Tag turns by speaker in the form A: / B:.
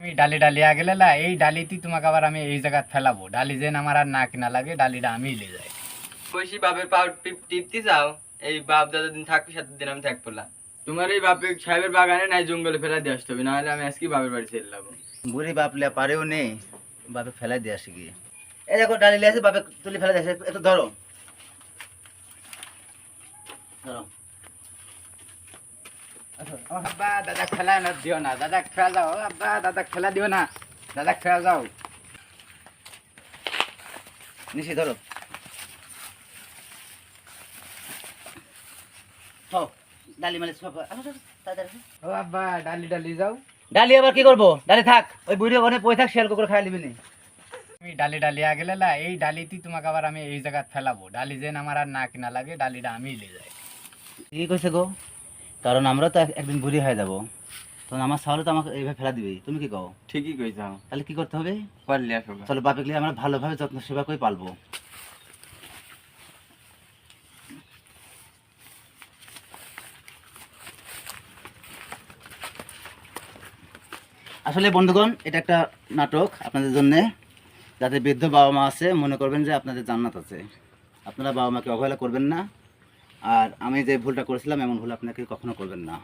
A: এই ডালি ডালি আগে লেলা এই ডালিতেই তোমাকে আবার আমি এই জায়গা ফেলাবো, ডালি যেন আমার আর না কিনা লাগে, ডালিটা আমি লে যাই।
B: কইছি বাপের পাও টিপতে যাও, এই বাপ দাদা দিন থাকবি 7 দিন আমি থাকবো না। তোমার এই বাপে সাহেবের বাগানে নাই জঙ্গলে ফেলা দিয়ে আসতে হবে, নাহলে আমি আজকে বাপের বাড়ি ছেড়ে যাবো।
C: বুড়ি বাপলে পারেও নেই, বাপে ফেলাই দিয়ে আসে গিয়ে। এই দেখো ডালি লিয়ে আছে, বাপে তুলি ফেলাই দিয়ে আসে, একটু ধরো ধরো।
A: আব্বা দাদা খেলা না দিও না, দাদা খেলা যাও, আব্বা দাদা খেলা দিও না, দাদা খেলা যাও।
C: নিশি ধরো। হো ডালি মালি সব তাড়াতাড়ি।
A: ও আব্বা ডালি ডালি যাও।
C: ডালি আবার কি করবো? ডালি থাক, ওই বুড়ি ওখানে পড়ে থাক, শেয়াল কুকুর খাই নিবি নি।
A: তুমি ডালি ডালি আগে লেলা এই ডালিতেই তোমাকে আবার আমি এই জায়গা ফেলাবো, ডালি যেন আমার আর না কিনা লাগে, ডালিটা আমি লে যাই।
C: কি কইছে গো? কারণ আমরা তো একদিন বুড়ি হয়ে যাবো, তখন আমার সাহলে তো আমাকে এইভাবে ফেলা দিবে, তুমি কি কও?
B: ঠিকই কইছাও,
C: তাহলে কি করতে হবে?
B: পারলি আসো।
C: চলো বাপে গেলে আমরা ভালোভাবে যত্ন সেবা করে পালবো। আসলে বন্ধুগণ, এটা একটা নাটক আপনাদের জন্যে, যাদের বৃদ্ধ বাবা মা আছে মনে করবেন যে আপনাদের জান্নাত আছে। আপনারা বাবা মাকে অবহেলা করবেন না, আর আমি যে ভুলটা করেছিলাম এমন ভুল আপনাকে কখনো করবেন না।